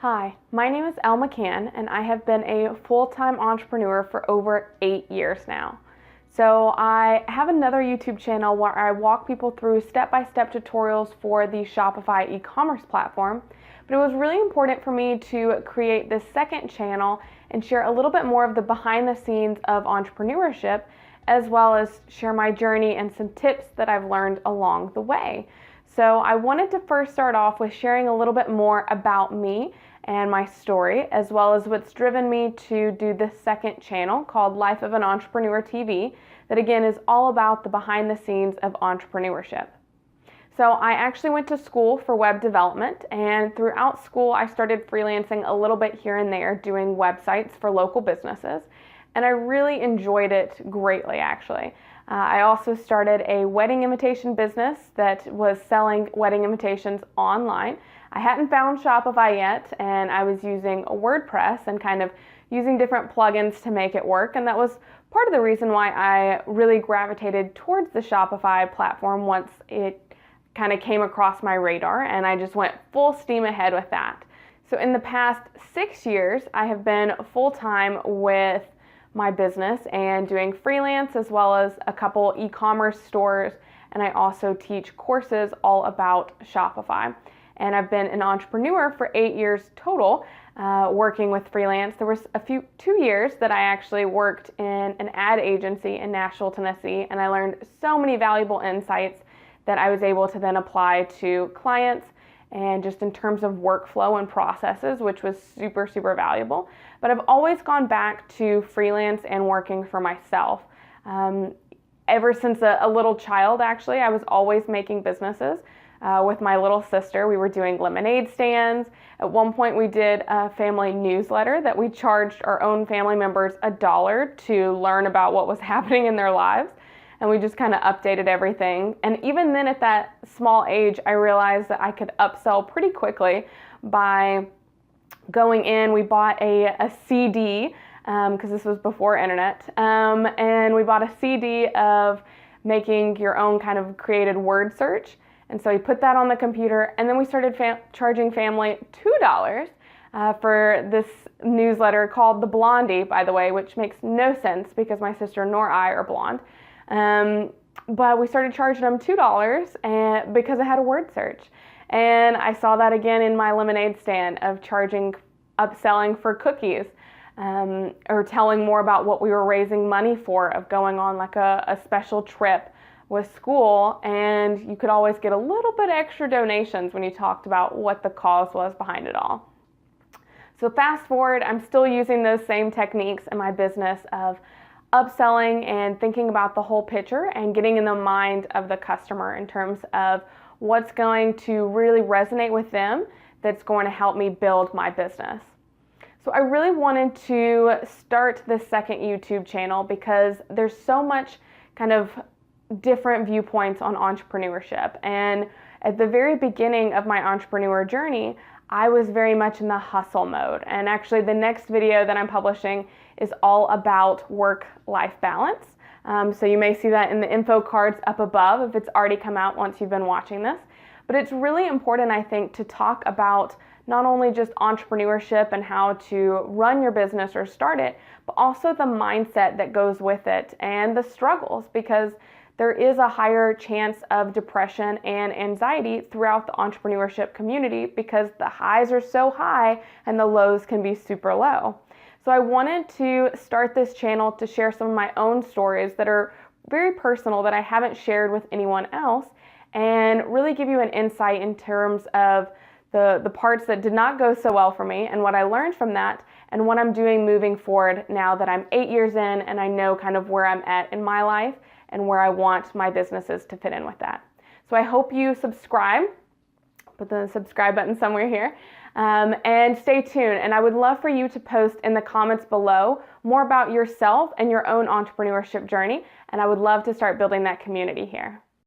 Hi, my name is Elle McCann, and I have been a full-time entrepreneur for over 8 years now. So I have another YouTube channel where I walk people through step-by-step tutorials for the Shopify e-commerce platform, but it was really important for me to create this second channel and share a little bit more of the behind the scenes of entrepreneurship, as well as share my journey and some tips that I've learned along the way. So I wanted to first start off with sharing a little bit more about me and my story, as well as what's driven me to do this second channel called Life of an Entrepreneur TV, that again is all about the behind the scenes of entrepreneurship. So I actually went to school for web development, and throughout school I started freelancing a little bit here and there, doing websites for local businesses, and I really enjoyed it greatly actually. I also started a wedding invitation business that was selling wedding invitations online. I hadn't found Shopify yet, and I was using a WordPress and kind of using different plugins to make it work, and that was part of the reason why I really gravitated towards the Shopify platform once it kind of came across my radar, and I just went full steam ahead with that. So in the past 6 years, I have been full-time with my business and doing freelance, as well as a couple e-commerce stores, and I also teach courses all about Shopify. And I've been an entrepreneur for 8 years total, working with freelance. There was 2 years that I actually worked in an ad agency in Nashville, Tennessee, and I learned so many valuable insights that I was able to then apply to clients and just in terms of workflow and processes, which was super, super valuable. But I've always gone back to freelance and working for myself. Ever since a little child, actually, I was always making businesses. With my little sister, we were doing lemonade stands. At one point, we did a family newsletter that we charged our own family members $1 to learn about what was happening in their lives. And we just kind of updated everything. And even then at that small age, I realized that I could upsell pretty quickly by going in. We bought a CD, because this was before internet, and we bought a CD of making your own kind of created word search. And so we put that on the computer, and then we started charging family $2 for this newsletter called The Blondie, by the way, which makes no sense because my sister nor I are blonde. But we started charging them $2 because I had a word search. And I saw that again in my lemonade stand of upselling for cookies, or telling more about what we were raising money for, of going on like a special trip with school, and you could always get a little bit extra donations when you talked about what the cause was behind it all. So fast forward, I'm still using those same techniques in my business of upselling and thinking about the whole picture and getting in the mind of the customer in terms of what's going to really resonate with them that's going to help me build my business. So I really wanted to start this second YouTube channel because there's so much kind of different viewpoints on entrepreneurship. And at the very beginning of my entrepreneur journey, I was very much in the hustle mode. And actually the next video that I'm publishing is all about work-life balance. So you may see that in the info cards up above if it's already come out once you've been watching this. But it's really important, I think, to talk about not only just entrepreneurship and how to run your business or start it, but also the mindset that goes with it and the struggles, because there is a higher chance of depression and anxiety throughout the entrepreneurship community because the highs are so high and the lows can be super low. So I wanted to start this channel to share some of my own stories that are very personal that I haven't shared with anyone else, and really give you an insight in terms of the parts that did not go so well for me and what I learned from that and what I'm doing moving forward now that I'm 8 years in and I know kind of where I'm at in my life and where I want my businesses to fit in with that. So I hope you subscribe, put the subscribe button somewhere here, and stay tuned. And I would love for you to post in the comments below more about yourself and your own entrepreneurship journey, and I would love to start building that community here.